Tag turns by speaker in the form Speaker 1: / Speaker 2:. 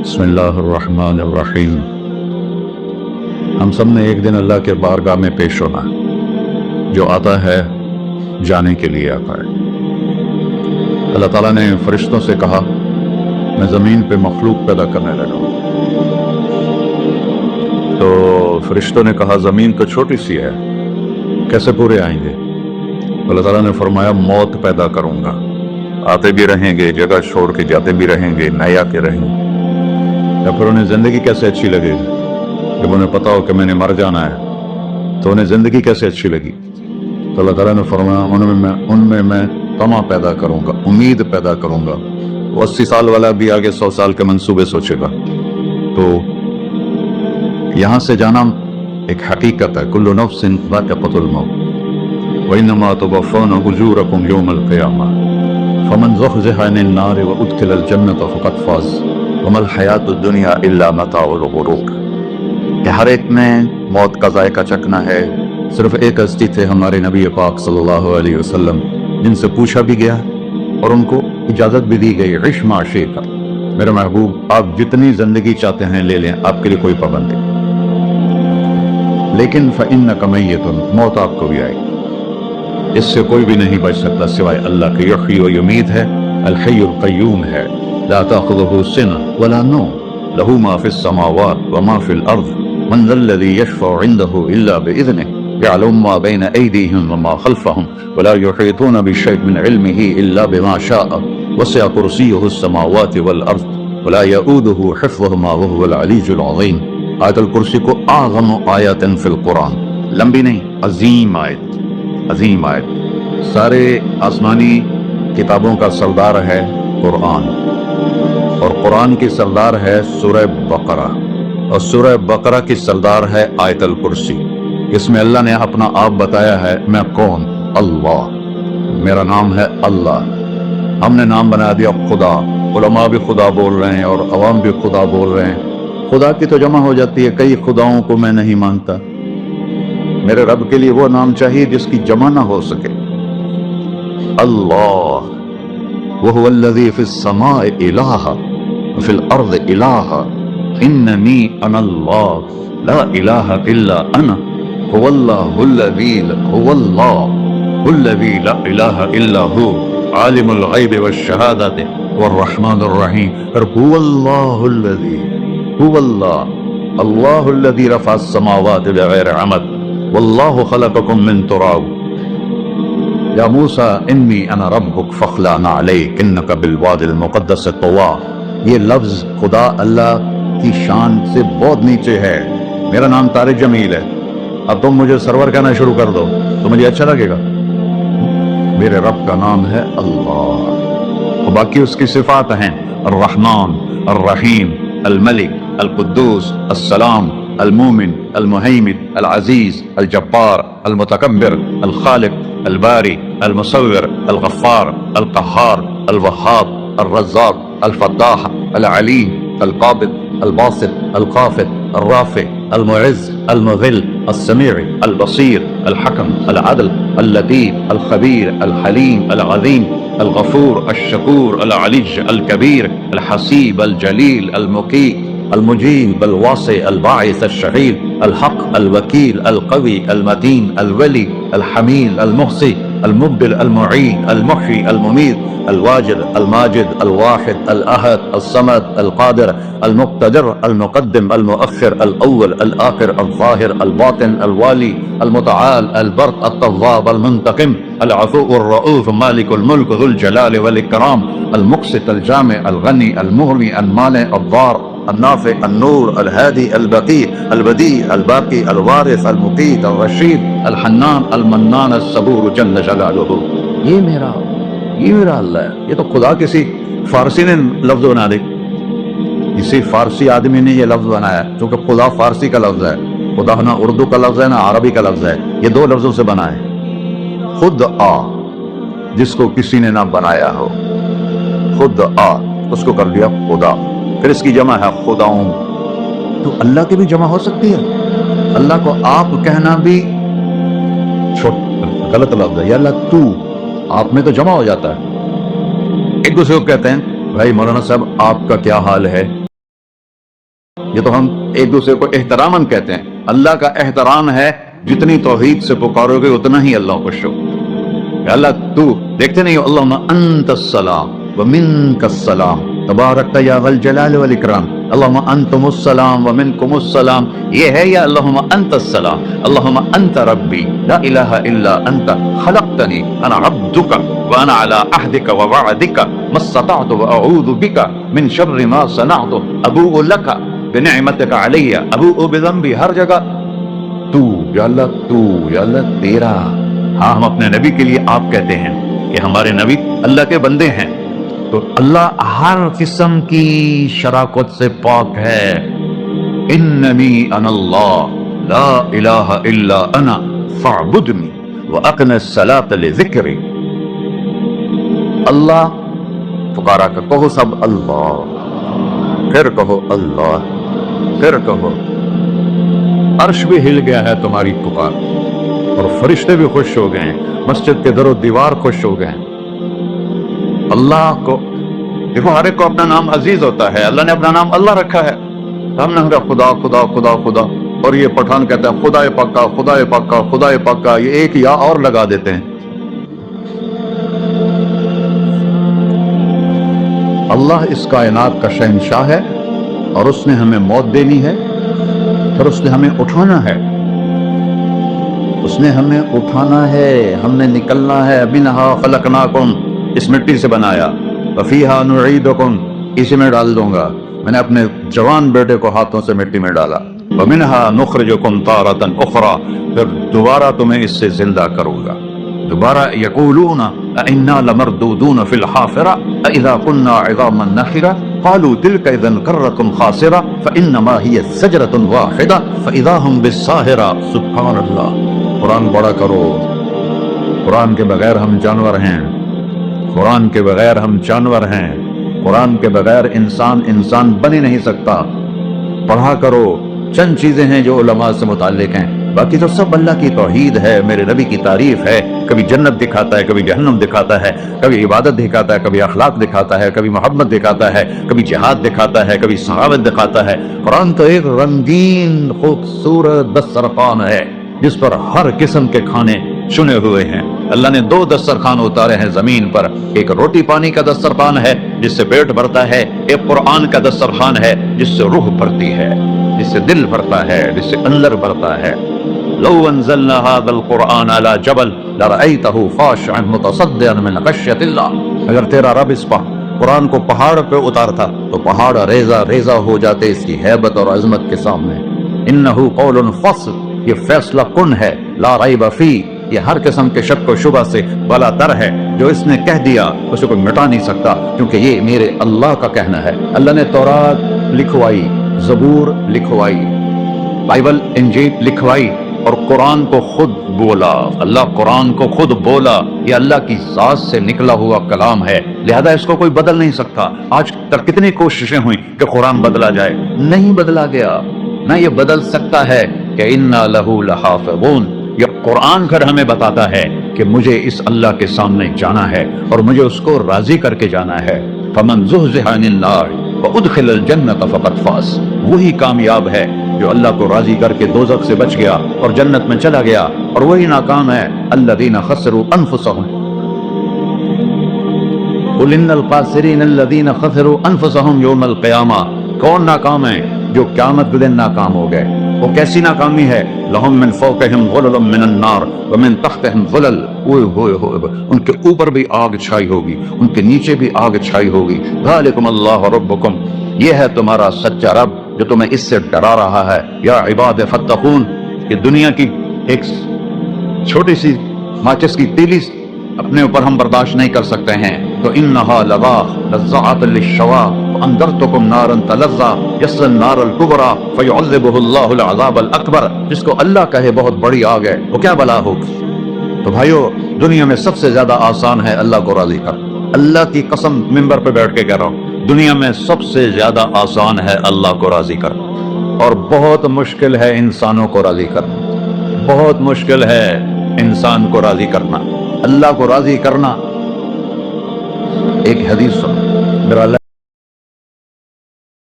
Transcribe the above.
Speaker 1: بسم اللہ الرحمن الرحیم۔ ہم سب نے ایک دن اللہ کے بارگاہ میں پیش ہونا ہے۔ جو آتا ہے جانے کے لیے آتا ہے۔ اللہ تعالیٰ نے فرشتوں سے کہا میں زمین پہ مخلوق پیدا کرنے لگا ہوں۔ تو فرشتوں نے کہا زمین تو چھوٹی سی ہے، کیسے پورے آئیں گے؟ اللہ تعالیٰ نے فرمایا موت پیدا کروں گا، آتے بھی رہیں گے، جگہ چھوڑ کے جاتے بھی رہیں گے، نئے آ کے رہیں گے۔ یا پھر انہیں زندگی کیسے اچھی لگے گی؟ جب انہیں پتا ہو کہ میں نے مر جانا ہے تو انہیں زندگی کیسے اچھی لگی؟ تو اللہ تعالیٰ نے فرمایا ان میں میں طمع پیدا کروں گا، امید پیدا کروں گا۔ وہ 80 سال والا بھی آگے 100 سال کے منصوبے سوچے گا۔ تو یہاں سے جانا ایک حقیقت ہے، کل نفس ذائقۃ الموت وانما توفون اجورکم یوم القیامہ فمن زحزح عن النار وادخل الجنۃ فقد فاز وما الحیاۃ الدنیا الا متاع الغرور۔ کہ ہر ایک میں موت کا ذائقہ چکھنا ہے۔ صرف ایک ہستی تھے ہمارے نبی پاک صلی اللہ علیہ وسلم، جن سے پوچھا بھی گیا اور ان کو اجازت بھی دی گئی، عش ما شئت، میرے محبوب آپ جتنی زندگی چاہتے ہیں لے لیں، آپ کے لیے کوئی پابندی، لیکن فإنک میت، موت آپ کو بھی آئے گی۔ اس سے کوئی بھی نہیں بچ سکتا سوائے اللہ کے۔ یحیی و یمیت ہے، الحی القیوم ہے، لا تأخذہ سنہ ولا نوم، لہ ما فی السماوات وما فی الارض، من ذا الذی یشفع عنده الا بإذنہ، يعلم ما بين أيديهم وما خلفهم ولا يحيطون بشيء من علمه إلا بما شاء وسع كرسيه السماوات والأرض ولا يؤوده حفظهما وهو العلي العظيم۔ آیت الکرسی کو اعظم آیات فی القرآن، لمبی نہیں، عظیم آیت، عظیم آیت۔ سارے آسمانی کتابوں کا سردار ہے قرآن، اور قرآن کی سردار ہے سورہ بقرہ، اور سورہ بقرہ کی سردار ہے آیت الکرسی۔ اس میں اللہ نے اپنا آپ بتایا ہے، میں کون؟ اللہ، میرا نام ہے اللہ۔ ہم نے نام بنا دیا خدا، علماء بھی خدا بول رہے ہیں اور عوام بھی خدا بول رہے ہیں۔ خدا کی تو جمع ہو جاتی ہے، کئی خداؤں کو میں نہیں مانتا۔ میرے رب کے لیے وہ نام چاہیے جس کی جمع نہ ہو سکے۔ اللہ، وہو الذی فی السماء الہ وفی الارض الہ، اننی انا اللہ لا الہ الا انا، هو الله الذي لا إله إلا هو عالم الغيب والشهادة والرحمن الرحيم۔ هو الله الذي رفع السماوات بغير عمد والله خلقكم من تراب يا موسى إني أنا ربك فاخلع عليك إنك بالواد المقدس طوى۔ یہ لفظ خدا اللہ کی شان سے بہت نیچے ہے۔ میرا نام طارق جمیل ہے، اب تم مجھے سرور کہنا شروع کر دو تو مجھے اچھا لگے گا؟ میرے رب کا نام ہے اللہ، اور باقی اس کی صفات ہیں الرحمن، الرحیم، الملک، القدوس، السلام، المومن، المہیمن، العزیز، الجبار، المتکبر، الخالق، الباری، المصور، الغفار، القہار، الوہاب، الرزاق، الفتاح، العلیم، القابض، الباسط، الخافض، الرافع، المعز، المذل، السميع، البصير، الحكم، العدل، اللطيف، الخبير، الحليم، العظيم، الغفور، الشكور، العلي، الكبير، الحسيب، الجليل، المقيت، المجيب، الواسع، الباعث، الشهيد، الحق، الوكيل، القوي، المتين، الولي، الحميد، المحصي، المبدل، المعيد، المحيي، المميت، الواجد، الماجد، الواحد، الأحد، الصمد، القادر، المقتدر، المقدم، المؤخر، الأول، الآخر، الظاهر، الباطن، الوالي، المتعال، البر، التواب، المنتقم، العفو، الرؤوف، مالك الملك، ذو الجلال والإكرام، المقسط، الجامع، الغني، المغني، المانع، الضار، النافع، النور، الهادي، البقي، البديع، الباقي، الوارث، المقيت، الرشيد، الحنان، المنان، الصبور جل جلالہ۔ یہ میرا اللہ ہے۔ یہ تو خدا کسی فارسی نے لفظ بنا دی، کسی فارسی آدمی نے یہ لفظ بنایا، چونکہ خدا فارسی کا لفظ ہے، خدا نہ اردو کا لفظ ہے نہ عربی کا لفظ ہے، یہ دو لفظوں سے بنا ہے۔ خود آ، جس کو کسی نے نہ بنایا ہو، خود آ، اس کو کر دیا خدا۔ پھر اس کی جمع ہے خداؤں، تو اللہ کی بھی جمع ہو سکتی ہے۔ اللہ کو آپ کہنا بھی غلط لفظ ہے، یا اللہ تو، آپ میں تو جمع ہو جاتا ہے۔ ایک دوسرے کو کہتے ہیں بھائی مولانا صاحب آپ کا کیا حال ہے، یہ تو ہم ایک دوسرے کو احتراماً کہتے ہیں، اللہ کا احترام ہے جتنی توحید سے پکارو گے اتنا ہی اللہ خوش ہو. یا اللہ تو دیکھتے نہیں ہو، اللہم انت السلام ومنک السلام تبارکت یا ذا الجلال والاکرام، اللہم انتم السلام ومنکم السلام. یہ ہے یا اللہم انت السلام، اللہم انت ربی لا الہ الا انت خلقتنی انا عبدک وانا علی عہدک ووعدک ما استطعت واعوذ بک من شر ما صنعت ابوء لک بنعمتک علی ابوء بذنبی. ہر جگہ تو یا اللہ، تو یا اللہ تیرا. ہاں ہم اپنے نبی کے لیے آپ کہتے ہیں کہ ہمارے نبی اللہ کے بندے ہیں، تو اللہ ہر قسم کی شراکت سے پاک ہے. اننی انا اللہ لا الہ الا انا فاعبدنی واقم الصلاۃ لذکری. اللہ پکارا کر کہو سب اللہ، پھر کہو اللہ، پھر کہو. عرش بھی ہل گیا ہے تمہاری پکار، اور فرشتے بھی خوش ہو گئے ہیں، مسجد کے در و دیوار خوش ہو گئے ہیں. اللہ کو دیکھو، ہر ایک کو اپنا نام عزیز ہوتا ہے، اللہ نے اپنا نام اللہ رکھا ہے. ہم نے کہا خدا خدا خدا خدا، اور یہ پٹھان کہتا ہے خدا پاکا خدا پاکا خدا پاکا، یہ ایک یا اور لگا دیتے ہیں. اللہ اس کائنات کا شہنشاہ ہے، اور اس نے ہمیں موت دینی ہے، پھر اس نے ہمیں اٹھانا ہے. اس نے ہمیں اٹھانا ہے، ہم نے نکلنا ہے. منہا خلقناکم، اس مٹی سے بنایا، وفیہا نعیدکم، اسی میں ڈال دوں گا. میں نے اپنے جوان بیٹے کو ہاتھوں سے مٹی میں ڈالا. ومنہا نخرجکم تارۃ اخری، پھر دوبارہ تمہیں اس سے زندہ کروں گا. دوبارہ یقولون انا لمردودون فی الحافرہ اذا كنا عظاما نخرہ قالوا تلك اذا کرۃ خاسرہ فانما هی زجرۃ واحدہ فاذا هم بالساہرہ. سبحان اللہ. قرآن پڑھا کرو. قرآن کے بغیر ہم جانور ہیں، قرآن کے بغیر ہم جانور ہیں، قرآن کے بغیر انسان بن ہی نہیں سکتا. پڑھا کرو. چند چیزیں ہیں جو علماء سے متعلق ہیں، باقی تو سب اللہ کی توحید ہے، میرے نبی کی تعریف ہے. کبھی جنت دکھاتا ہے، کبھی جہنم دکھاتا ہے، کبھی عبادت دکھاتا ہے، کبھی اخلاق دکھاتا ہے، کبھی محبت دکھاتا ہے، کبھی جہاد دکھاتا ہے، کبھی صحابت دکھاتا ہے. قرآن تو ایک رنگین خوبصورت دسترخوان ہے جس پر ہر قسم کے کھانے چنے ہوئے ہیں. اللہ نے 2 دسترخوان اتارے ہیں زمین پر. ایک روٹی پانی کا دسترخوان ہے جس سے پیٹ بھرتا ہے، ایک قرآن کا دسترخوان ہے جس سے روح بھرتی ہے، جس سے دل بھرتا ہے، جس سے اندر بھرتا ہے. لو انزلنا هذا القرآن على جبل لرأيته خاشعا متصدعا من خشية الله. اگر تیرا رب اس قرآن کو پہاڑ پہ اتارتا تو پہاڑ ریزہ ریزہ ہو جاتے اس کی ہیبت اور عظمت کے سامنے. انه قول فصل، یہ فیصلہ کن ہے. لا ریب فیہ، یہ ہر قسم کے شک و شبہ سے بلا تر ہے. جو اس نے کہہ دیا اسے کوئی مٹا نہیں سکتا، کیونکہ یہ میرے اللہ کا کہنا ہے. اللہ نے تورات لکھوائی، زبور لکھوائی، بائبل انجیل لکھوائی، اور قرآن کو خود بولا. اللہ قرآن کو خود بولا. یہ اللہ کی ذات سے نکلا ہوا کلام ہے، لہذا اس کو کوئی بدل نہیں سکتا. آج تک کتنی کوششیں ہوئیں کہ قرآن بدلا جائے، نہیں بدلا گیا. نہ یہ بدل سکتا ہے کہ انا لہو لحافظون. یہ قرآن پھر ہمیں بتاتا ہے کہ مجھے اس اللہ کے سامنے جانا ہے اور مجھے اس کو راضی کر کے جانا ہے. فمن زحزح عن النار وادخل الجنۃ فقد فاز. وہی کامیاب ہے جو اللہ کو راضی کر کے دوزخ سے بچ گیا اور جنت میں چلا گیا، اور وہی ناکام ہے الذین خسروا انفسهم. قل ان الخاسرین الذین خسروا انفسهم یوم القیامہ. کون ناکام ہے؟ جو قیامت کے دن ناکام ہو گئے. وہ کیسی ناکامی ہے؟ لہم من فوقہم ظلل من النار ومن تحتہم ظلل. ان کے اوپر بھی آگ چھائی ہوگی، ان کے نیچے بھی آگ چھائی ہوگی. ذالکم اللہ ربکم، یہ ہے تمہارا سچا رب جو تمہیں اس سے ڈرا رہا ہے. یا عباد فتقون، کہ دنیا کی ایک چھوٹی سی ماچس کی تیلی اپنے اوپر ہم برداشت نہیں کر سکتے ہیں، تو انہا لظا لزعۃ للشوا وانذرتکم نارا تلظا یصلی النار الکبری فیعذبہ اللہ العذاب الاکبر. جس کو اللہ کہے بہت بڑی آگ ہے، وہ کیا بلا ہوگی. تو بھائیو، دنیا میں سب سے زیادہ آسان ہے اللہ کو راضی کر. اللہ کی قسم ممبر پہ بیٹھ کے کہہ رہا ہوں، دنیا میں سب سے زیادہ آسان ہے اللہ کو راضی کرنا، اور بہت مشکل ہے انسانوں کو راضی کرنا. بہت مشکل ہے انسان کو راضی کرنا. اللہ کو راضی کرنا. ایک حدیث سنو، میرا اللہ